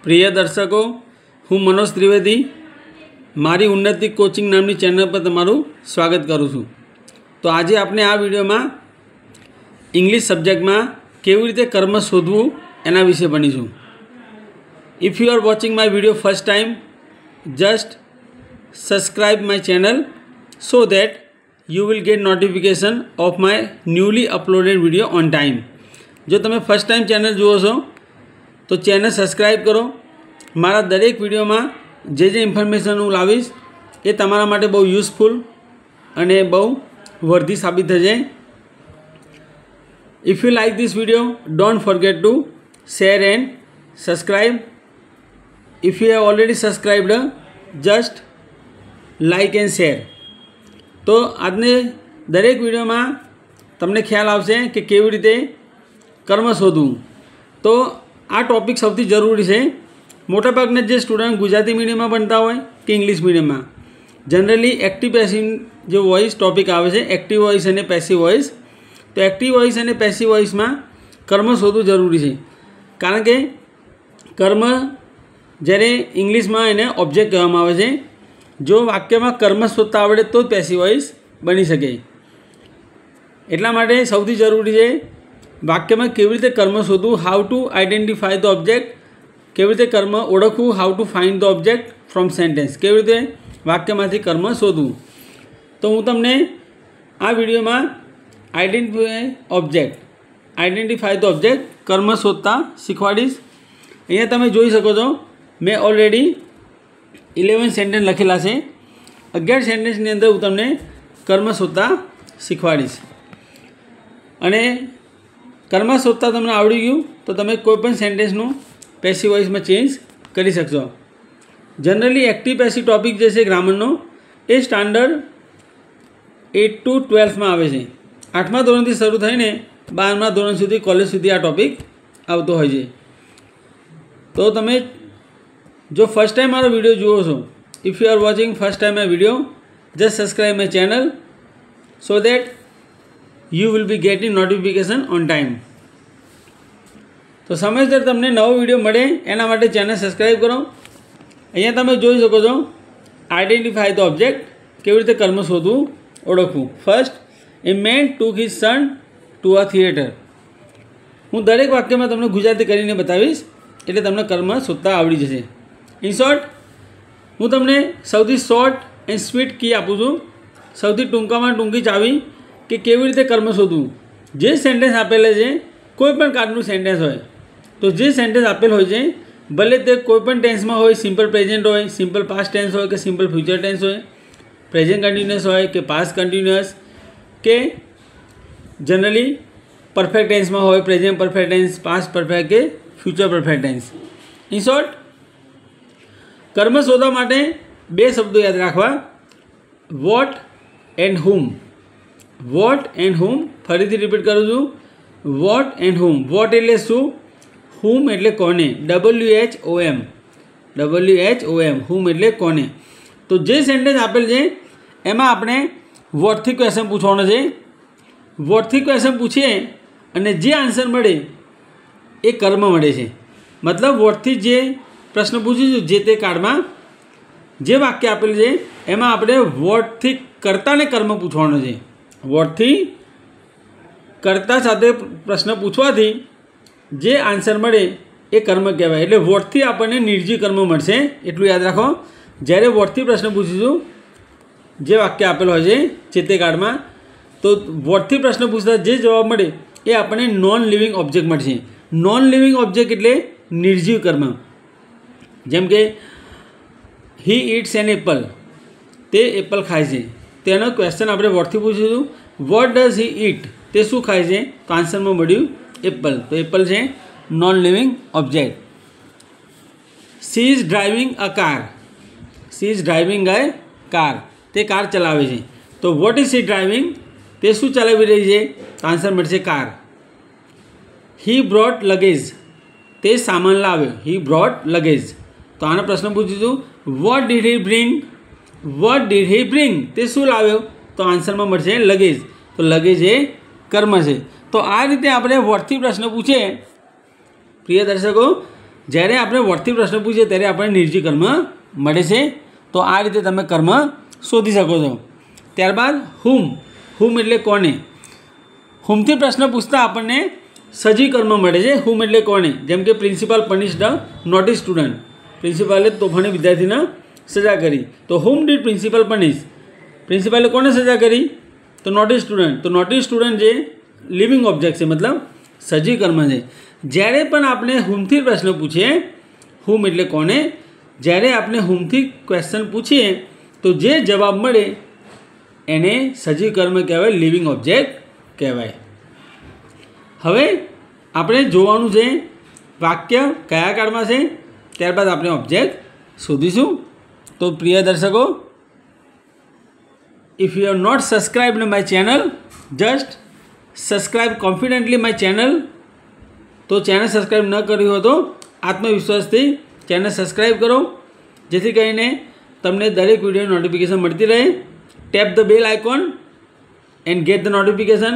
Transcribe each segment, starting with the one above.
प्रिय दर्शकों, हूँ मनोज त्रिवेदी मारी उन्नति कोचिंग नामनी चैनल पर तमारू स्वागत करूँ छूँ। तो आज आपने आ वीडियो में इंग्लिश सब्जेक्ट में केवी रीते कर्म शोधवू एना विषे भणीशुं। If you are watching my video first time, just subscribe my channel so that you will get notification of my newly uploaded video on time। जो तमे फर्स्ट टाइम चैनल जुओ छो तो चैनल सब्सक्राइब करो। मारा दरेक वीडियो में जे information हूँ लावीश ए तमारा माटे बहु यूजफुल अने बहु वर्धी साबित थशे। If you like this video, don't forget to share and subscribe. If you have already subscribed, just like and share. तो आजने दरेक वीडियो में तमने ख्याल आवशे कि केवी रीते कर्म शोधवू। तो आ टॉपिक सौथी जरूरी है। मोटा भागना जे स्टूडेंट गुजराती मीडियम में भणता होय कि इंग्लिश मीडियम में जनरली एक्टिव पेसिव जो वॉइस टॉपिक आवे छे, एक्टिव वॉइस अने पेसिव वॉइस। तो एक्टिव वॉइस अने पेसिव वॉइस में कर्म शोधवू जरूरी है, कारण के कर्म ज्यारे इंग्लिश में एने ऑब्जेक्ट कहेवामां आवे छे। जो वाक्य में कर्म शोधता आवड़े तो पेसिव वॉइस बनी सके। एटला माटे सौथी जरूरी है वाक्य में केवी रीते कर्म शोधवू, how to identify the object, केवी रीते कर्म ओळखवू, how to find the object from sentence, केवी रीते वाक्य में कर्म शोधवू। तो हूँ तमने आ वीडियो में आइडेंटिफाई द ऑब्जेक्ट कर्म शोधता शीखवाड़ीश। अहींया तमे जोई शको छो मैं ऑलरेडी 11 सेंटेन्स लखेला है। 11 सेंटेन्सनी अंदर हूँ तमने कर्म शोधता शीखवाड़ीश। अने कर्म शोधता तमने आवड़ी गयुं तो तमे कोईपण सेंटेन्सनुं पेसिव वॉइस में चेन्ज करी शकशो। जनरली एक्टिव पेसिव टॉपिक जे छे ग्रामरनो ए स्टांडर्ड 8 to 12 में आवे छे। 8मा धोरणथी शरू थईने 12मा धोरण सुधी कॉलेज सुधी आ टॉपिक आवतो होय छे। तो तमे जो फर्स्ट टाइम मारो वीडियो जुओ छो, if you are watching first time my video, just subscribe my channel so that you will be getting notification on time. तो समझदार तमने नवो वीडियो मळे एना माटे चैनल सब्सक्राइब करो। अहींया तमे जोई शको छो आइडेंटिफाई द ऑब्जेक्ट, केवी रीते कर्म शोधवू ओळखवू। First, a man took his son to a theatre. हूँ दरेक वाक्य में तमने गुजराती करीने बतावीश एटले तमने कर्म शोधता आवड़ी जशे। इन शॉर्ट हूँ तमने सौथी शॉर्ट एंड स्वीट की आपू छूं, सौथी टूंकामां टूंकी चावी कि केवी रीते कर्म शोधवू। जे सेंटेन्स आपेला छे कोईपण कार्डनुं सेंटेन्स होय तो जे सेंटेन्स आपेल होय छे भले ते कोईपण टेन्स में होय, सिंपल प्रेजेंट होय, सिंपल पास्ट टेन्स होय के सिंपल फ्यूचर टेन्स होय, प्रेजेंट कंटिन्यूअस होय के पास्ट कंटिन्यूअस के जनरली परफेक्ट टेन्स में होय, present perfect tense, past perfect के future perfect tense. In short कर्म शोधवा माटे बे शब्दों याद राखवा, what and whom. What and whom फरीथी रिपीट करूँ छूं, वॉट एंड हुम। वॉट एटले शुं, हुम एटले कोने, WHOM, हुम एटले कोने। तो जे सेंटेन्स आपेल छे एमां आपणे वॉट थी क्वेश्चन पूछवानो छे। वॉट थी क्वेश्चन पूछीए अने जे आंसर मळे ए कर्म मळे छे। मतलब वॉट थी जे प्रश्न पूछीशुं जे ते कार्डमां जे वाक्य आपेल छे एमां आपणे वॉट थी कर्ताने कर्म पूछवानो छे। वॉट थी कर्ता साथे प्रश्न पूछवाथी जे आंसर मळे ए कर्म कहेवाय। एटले वॉट थी आपणे निर्जीव कर्म मळशे एटલું याद राखो। ज्यारे वॉट थी प्रश्न पूछीशुं जे वाक्य आपेल होय छे चेते कार्डमां तो वॉट थी प्रश्न पूछता जे जवाब मळे ए आपणे नॉन लिविंग ऑब्जेक्ट मळशे। नॉन लिविंग ऑब्जेक्ट एटले निर्जीव कर्म। जेम के ही ईट्स एन एपल, ते एपल खाय छे। तेनो क्वेश्चन आपणे वॉट थी पूछीशुं, वॉट डज ही ईट, ते शुं खाय छे, तो आंसर में मळ्युं एपल। तो एपल छे non living object. She is driving a car, she is driving a car, ते कार चलावे छे। तो वॉट इज शी ड्राइविंग, ते शुं चलावी रही छे, तो आंसर मळशे कार। ही ब्रॉट लगेज, ते सामान लाव्यो, ही ब्रॉट लगेज। तो आनो प्रश्न पूछीशुं, what did he bring, what did he bring, ते शुं लाव्यो, तो आंसर में मळशे लगेज। तो लगेज ए कर्म छे। तो आ रीते आपणे वॉट थी प्रश्न पूछे प्रिय दर्शकों, જ્યારે આપણે વોટથી પ્રશ્ન પૂછીએ ત્યારે આપણને નિર્જીવ કર્મ મળે છે. તો આ રીતે તમે કર્મ શોધી શકો છો. ત્યારબાદ હુમ એટલે કોને. હુમથી પ્રશ્ન પૂછતા આપણને સજીવ કર્મ મળે છે. હુમ એટલે કોને, જેમ કે principal punish the naughty student. પ્રિન્સિપાલે તોફાની વિદ્યાર્થીને સજા કરી. તો હુમ ડીડ પ્રિન્સિપલ પનિશ. પ્રિન્સિપાલે કોને સજા કરી, તો નોટી સ્ટુડન્ટ. તો નોટી સ્ટુડન્ટ જે લિવિંગ ઓબ્જેક્ટ છે, મતલબ સજીવ કર્મ છે. જ્યારે પણ આપણે હુમથી પ્રશ્ન પૂછીએ, હુમ એટલે કોને, જ્યારે આપણે હુમથી ક્વેશ્ચન પૂછીએ તો જે જવાબ મળે એને સજીવ કર્મ કહેવાય, લિવિંગ ઓબ્જેક્ટ કહેવાય. હવે આપણે જોવાનું છે વાક્ય કયા કાળમાં છે, ત્યારબાદ આપણે ઓબ્જેક્ટ શોધીશું. તો પ્રિય દર્શકો, if you have not subscribed my channel, just subscribe confidently my channel. તો ચેનલ સબસ્ક્રાઈબ ન કર્યું હોય તો આત્મવિશ્વાસથી ચેનલ સબસ્ક્રાઈબ કરો, જેથી કરીને તમને દરેક વિડીયો નોટિફિકેશન મળતી રહે. Tap the bell icon and get the notification.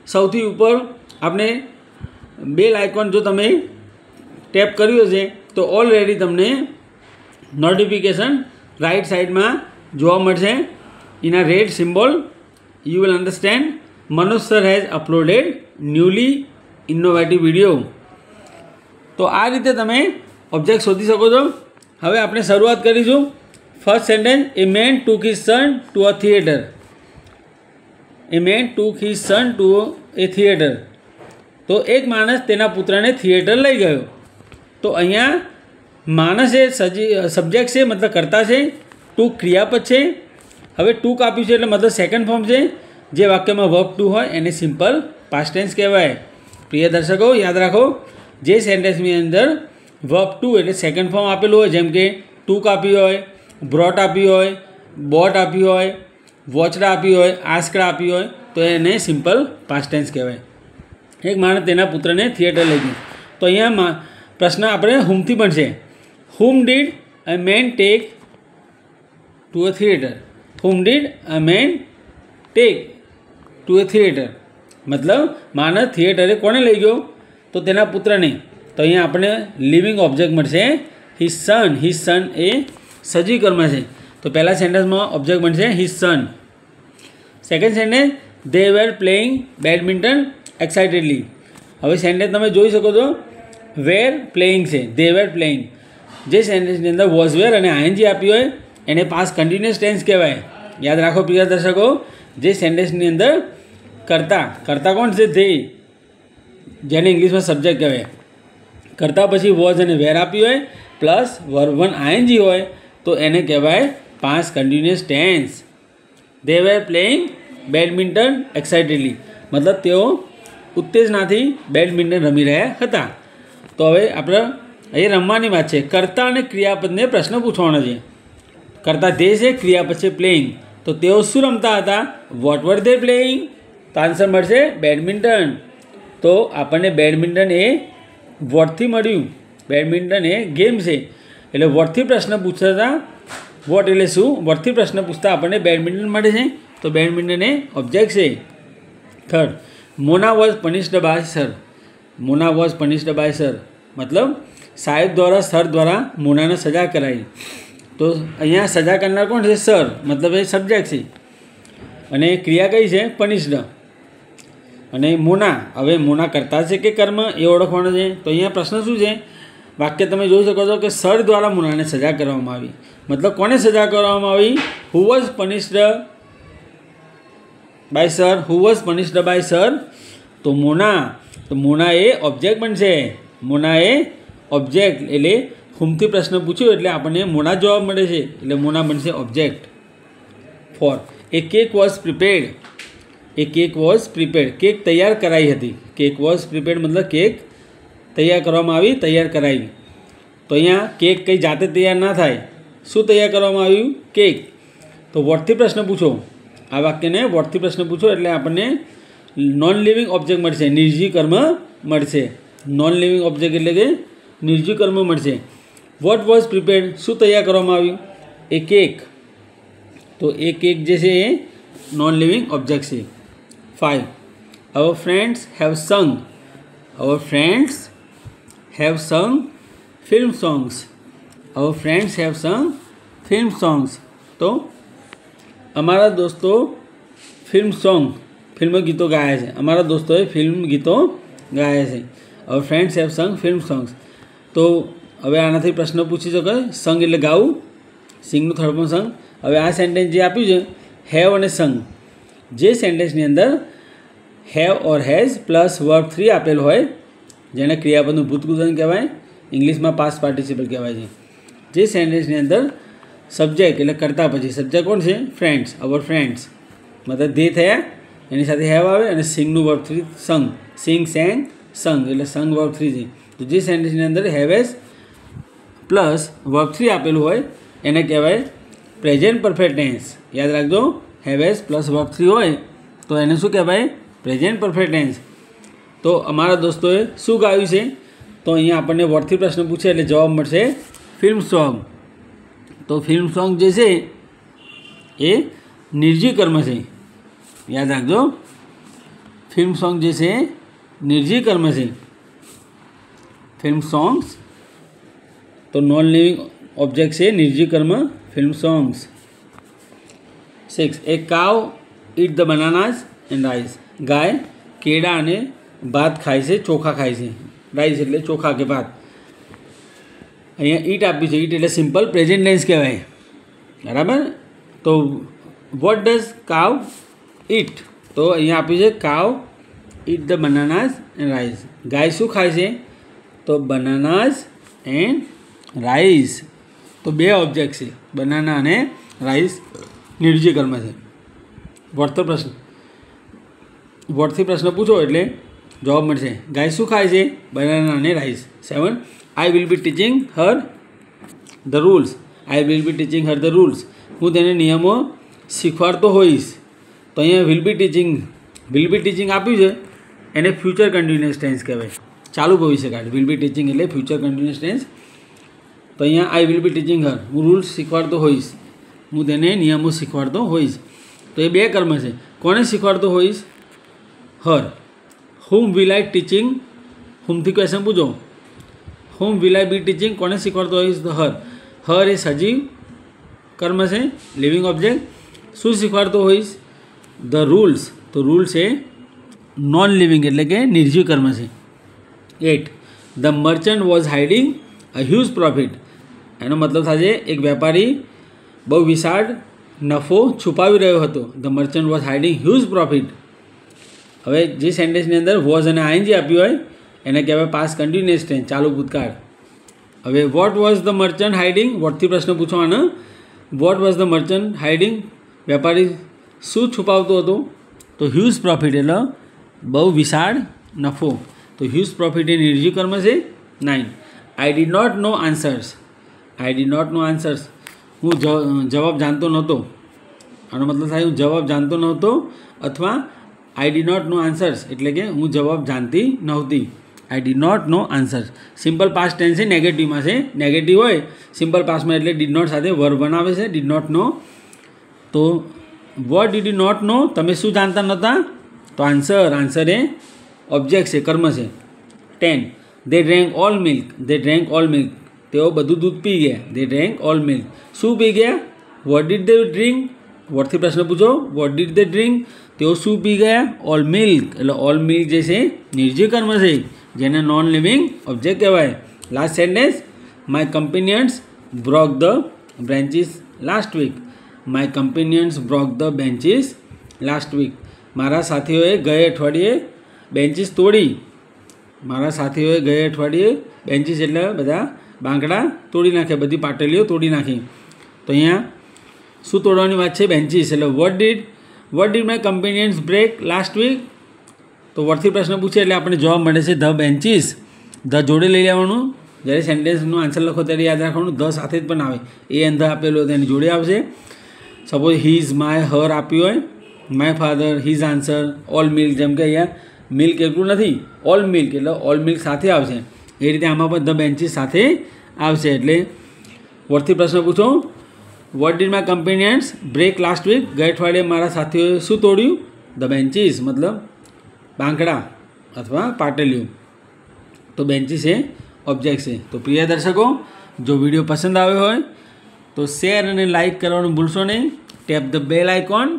સૌથી ઉપર આપણે બેલ આઇકોન જો તમે ટેપ કર્યું હશે તો ઓલરેડી તમને નોટિફિકેશન રાઈટ સાઈડમાં જોવા મળશે. In a red symbol you will understand Manoj sir has uploaded newly innovative video. તો આ રીતે તમે ઓબ્જેક્ટ શોધી શકો છો. હવે આપણે શરૂઆત કરીશું. First sentence, a man took his son to a theatre. A man took his son to a theatre. તો એક માણસ તેના પુત્રને થિયેટર લઈ ગયો. તો અહીંયા માણસ એ સબ્જેક્ટ છે, મતલબ કર્તા છે. ટુક ક્રિયાપદ છે. હવે ટુક આપ્યું છે એટલે મતલબ સેકન્ડ ફોર્મ છે. જે વાક્યમાં વર્બ ટુ હોય એને સિમ્પલ પાસ્ટ ટેન્સ કહેવાય. પ્રિય દર્શકો, યાદ રાખો, જે સેન્ટેન્સની અંદર વર્બ ટુ એટલે સેકન્ડ ફોર્મ આપેલું હોય, જેમ કે ટુક આપી હોય, બ્રોટ આપી હોય, બોટ આપી હોય, વોચડા આપી હોય, આસ્કડા આપી હોય, તો એને સિમ્પલ પાસ્ટ ટેન્સ કહેવાય. એક માણસ તેના પુત્રને થિયેટર લઈ ગયો. તો અહીંયા પ્રશ્ન આપણે હુમથી બનશે. Whom did a man take to a theatre. Whom did a man take to a theatre, મતલબ માણસ થિયેટરે કોને લઈ ગયો, તો તેના પુત્રને. તો અહીંયા આપણે લિવિંગ ઓબ્જેક્ટ મળશે હિઝ સન. હિઝ સન એ સજીવ કર્મ છે. તો પહેલા સેન્ટેન્સમાં ઓબ્જેક્ટ બનશે his son. Second sentence, they were playing badminton excitedly. હવે સેન્ટેન્સ તમે જોઈ શકો છો, વેર પ્લેઇંગ છે, દે વેર પ્લેઇંગ. જે સેન્ટેન્સની અંદર વોઝ વેર અને આઈએનજી આપી હોય એને પાસ્ટ કન્ટિન્યુઅસ ટેન્સ કહેવાય. યાદ રાખો પ્રિય દર્શકો, જે સેન્ટેન્સની અંદર કર્તા કોણ છે, ધે, જેને ઇંગ્લિશમાં સબ્જેક્ટ કહેવાય. કર્તા પછી વોઝ અને વેર આપી હોય પ્લસ વર્બ વન આઈએનજી હોય તો એને કહેવાય past continuous tense. They were playing badminton excitedly, મતલબ તેઓ ઉત્તેજનાથી બેડમિન્ટન રમી રહ્યા હતા. તો હવે આપણે અહીં રમવાની વાત છે. કર્તા અને ક્રિયાપદને પ્રશ્ન પૂછવાનો છે. કર્તા ધે છે, ક્રિયાપદ છે પ્લેઇંગ. તો તેઓ શું રમતા હતા, વોટ વર ધે પ્લેઇંગ. તો આન્સર મળશે બેડમિન્ટન. તો આપણને બેડમિન્ટન એ વોટથી મળ્યું. બેડમિન્ટન એ ગેમ છે એટલે વોટથી પ્રશ્ન પૂછતા હતા. વોટ એટલે શું, વોટથી પ્રશ્ન પૂછતા આપણને બેડમિન્ટન મળે છે. તો બેડમિન્ટન એ ઓબ્જેક્ટ છે. Third, Mona was punished bye sir. Mona was punished bye sir, મતલબ સાહેબ દ્વારા, સર દ્વારા મોનાને સજા કરાઈ. તો અહીંયા સજા કરનાર કોણ છે, સર, મતલબ એ સબ્જેક્ટ છે. અને ક્રિયા કઈ છે, પનિશ્ડ. અને મોના, હવે મોના કરતા છે કે કર્મ એ ઓળખવાનો છે. તો અહીંયા પ્રશ્ન શું છે, વાક્ય તમે જોઈ શકો છો કે સર દ્વારા મોનાને સજા કરવામાં આવી. મતલબ કોને સજા કરવામાં આવી, who was punished bye sir. Who was punished bye sir. તો મોના એ ઓબ્જેક્ટ બનશે. મોના એ ઓબ્જેક્ટ એટલે હુમથી પ્રશ્ન પૂછ્યો એટલે આપણને મોના જવાબ મળે છે એટલે મોના બનશે object. 4, A cake was prepared. A cake was prepared, cake તૈયાર કરાઈ હતી. કેક વોઝ પ્રિપેર્ડ મતલબ કેક તૈયાર કરવામાં આવી, તૈયાર કરાઈ. તો અહીંયા કેક કંઈ જાતે તૈયાર ના થાય. શું તૈયાર કરવામાં આવ્યું, કેક. તો વોટથી પ્રશ્ન પૂછો. આ વાક્યને વોટથી પ્રશ્ન પૂછો એટલે આપણને નોન લિવિંગ ઓબ્જેક્ટ મળશે, નિર્જીવ કર્મ મળશે. નોન લિવિંગ ઓબ્જેક્ટ એટલે કે નિર્જીવ કર્મ મળશે. વોટ વોઝ પ્રિપેર્ડ, શું તૈયાર કરવામાં આવ્યું, એ કેક. તો એ કેક જે છે એ નોન લિવિંગ ઓબ્જેક્ટ છે. 5, અવર ફ્રેન્ડ્સ હેવ સંગ. અવર ફ્રેન્ડ્સ હેવ સંગ film songs. Our friends have sung film songs. तो અમારા દોસ્તો ફિલ્મ સોંગ ફિલ્મ ગીતો ગાયા છે. અમારા દોસ્તોએ ફિલ્મ ગીતો ગાયા છે. Our friends have sung film songs. તો હવે આનાથી પ્રશ્ન પૂછી શકો. સંગ એટલે ગાવું, સિંગનું થર્ડ સંગ. હવે આ સેન્ટેન્સ જે આપ્યું છે હેવ અને સંગ, જે સેન્ટેન્સની અંદર have or has plus verb 3 આપેલ હોય, જેને ક્રિયાપદનું ભૂતગુદન કહેવાય, ઇંગ્લિશમાં પાસ્ટ પાર્ટિસિપલ કહેવાય છે. જે સેન્ટેન્સની અંદર સબ્જેક્ટ એટલે કરતા પછી સબ્જેક્ટ કોણ છે? ફ્રેન્ડ્સ, અવર ફ્રેન્ડ્સ, મતલબ ધે થયા, એની સાથે હેવ આવે અને સિંગનું વર્બ 3 સંગ, સિંગ સેંગ સંગ એટલે સંગ વર્બ 3 છે. તો જે સેન્ટેન્સની અંદર હેવેઝ પ્લસ વર્બ 3 આપેલું હોય એને કહેવાય પ્રેઝન્ટ પરફેક્ટ ટેન્સ. યાદ રાખજો, હેવેઝ પ્લસ વર્બ 3 હોય તો એને શું કહેવાય? Present perfect tense. તો અમારા દોસ્તોએ શું ગાયું છે? તો અહીંયા આપણને વર્ડથી પ્રશ્ન પૂછે એટલે જવાબ મળશે ફિલ્મ સોંગ. તો ફિલ્મ સોંગ જે છે એ નિર્જીવ કર્મ છે. યાદ રાખજો, ફિલ્મ સોંગ જે છે નિર્જીવ કર્મ છે. ફિલ્મ સોંગ્સ તો નોન લિવિંગ ઓબ્જેક્ટ છે, નિર્જીવ કર્મ film songs. 6. A cow eat the bananas and rice. ગાય કેળા અને ભાત ખાય છે, ચોખા ખાય છે. રાઈસ એટલે ચોખા કે ભાત. અહીંયા ઈટ આપ્યું છે. ઈટ એટલે સિમ્પલ પ્રેઝન્ટ ટેન્સ કહેવાય. બરાબર. તો વોટ ડઝ કાવ ઇટ? તો અહીંયા આપ્યું છે cow eat the bananas and rice. ગાય શું ખાય છે? તો બનાનાસ એન્ડ રાઈસ. તો બે ઓબ્જેક્ટ છે, બનાના અને રાઈસ, નિર્જીવ કર્મ છે. વર્ડથી પ્રશ્ન પૂછો એટલે જવાબ મળશે. ગાય શું ખાય છે? બનાના અને rice. 7. I will be teaching Har the rules. I will be teaching Har the rules. હું તેને નિયમો શીખવાડતો હોઈશ. તો અહીંયા વિલ બી ટીચિંગ આપ્યું છે, એને ફ્યુચર કન્ટિન્યુઅસ ટેન્સ કહેવાય, ચાલુ ભવિષ્યકાળ. વિલ બી ટીચિંગ એટલે ફ્યુચર કન્ટિન્યુઅસ ટેન્સ. તો અહીંયા આઈ વિલ બી ટીચિંગ હર, હું રૂલ્સ શીખવાડતો હોઈશ, હું તેને નિયમો શીખવાડતો હોઈશ. તો એ બે કર્મ છે. કોને શીખવાડતો હોઈશ? હર. હુમ વિલ આઈ ટીચિંગ, હુમથી ક્વેશ્ચન પૂછો. હુમ વિલ આઈ બી ટીચિંગ, કોને શીખવાડતો હોઈશ? તો હર. હર એ સજીવ કર્મ છે, લિવિંગ ઓબ્જેક્ટ. શું શીખવાડતો હોઈશ? The rules. તો રૂલ્સ એ નોન લિવિંગ એટલે કે નિર્જીવ કર્મ છે. 8. The merchant was hiding a huge profit. એનો મતલબ થાય એક વેપારી બહુ વિશાળ નફો છુપાવી રહ્યો હતો. The merchant was hiding huge profit. હવે જે સેન્ટેન્સની અંદર વોઝ અને આઈએનજી આપ્યું હોય એને કહેવાય પાસ્ટ કન્ટિન્યુઅસ ટેન્સ, ચાલુ ભૂતકાળ. હવે what was the merchant hiding? વોટથી પ્રશ્ન પૂછવાનો. What was the merchant hiding? વેપારી શું છુપાવતો હતો? તો હ્યુજ પ્રોફિટ એટલે બહુ વિશાળ નફો. તો હ્યુજ પ્રોફિટ એ નિર્જીવ કર્મ છે. 9. I did not know answers. I did not know answers. હું જવાબ જાણતો નહોતો. આનો મતલબ થાય હું જવાબ જાણતો નહોતો, અથવા I did not know answers એટલે કે હું જવાબ જાણતી નહોતી. I did not know answers. Simple past tense છે, નેગેટિવમાં છે. નેગેટિવ હોય સિમ્પલ પાસ્ટમાં એટલે ડીડ નોટ સાથે વર્બ બનાવે છે. Did not know. તો what did you not know? તમે શું જાણતા નહોતા? તો આન્સર એ ઓબ્જેક્ટ છે, કર્મ છે. 10. They drank all milk. They drank all milk. તેઓ બધું દૂધ પી ગયા. They drank all milk. શું પી ગયા? What did they drink? વોટથી પ્રશ્ન પૂછો. What did they drink? તેઓ શું પી ગયા? All milk. એટલે ઓલ મિલ્ક જે છે નિર્જીવ કર્મ છે, જેને નોન લિવિંગ ઓબ્જેક્ટ કહેવાય. Last sentence. My companions broke the branches last week. My companions broke the benches last week. મારા સાથીઓએ ગયા અઠવાડિયે બેન્ચીસ તોડી. મારા સાથીઓએ ગયા અઠવાડિયે બેન્ચીસ એટલે બધા બાંકડા તોડી નાખ્યા, બધી પાટલીઓ તોડી નાખી. તો અહીંયા શું તોડવાની વાત છે? બેન્ચીસ. એટલે what did my companions break last week? તો વર્ડથી પ્રશ્ન પૂછે એટલે આપણને જવાબ મળે છે ધ બેન્ચીસ. ધ જોડે લઈ લેવાનું. જ્યારે સેન્ટેન્સનું આન્સર લખો ત્યારે યાદ રાખવાનું ધ સાથે જ પણ આવે. એ અંધ આપેલું હોય તેની જોડે આવશે. સપોઝ હીઝ, માય, હર આપ્યું હોય, my father, his answer, all milk. જેમ કે અહીંયા મિલ્ક એટલું નથી, ઓલ મિલ્ક એટલે ઓલ મિલ્ક સાથે આવશે. એ રીતે આમાં પણ ધ બેન્ચીસ સાથે આવશે. એટલે વર્ડથી પ્રશ્ન પૂછો. What did my companions break last week? ગયા અઠવાડિયે મારા સાથીઓએ શું તોડ્યું? ધ બેન્ચીસ મતલબ બાંકડા અથવા પાટલીઓ. તો બેન્ચીસ એ ઓબ્જેક્ટ છે. તો પ્રિય દર્શકો, જો વિડીયો પસંદ આવ્યો હોય તો શેર અને લાઇક કરવાનું ભૂલશો નહીં. Tap the bell icon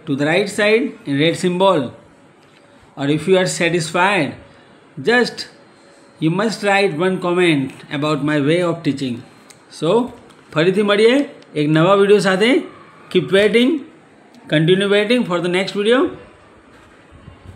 to the right side in red symbol, or if you are satisfied, just you must write one comment about my way of teaching. So ફરીથી મળીએ એક નવા વિડીયો સાથે. Keep waiting, continue waiting for the next video.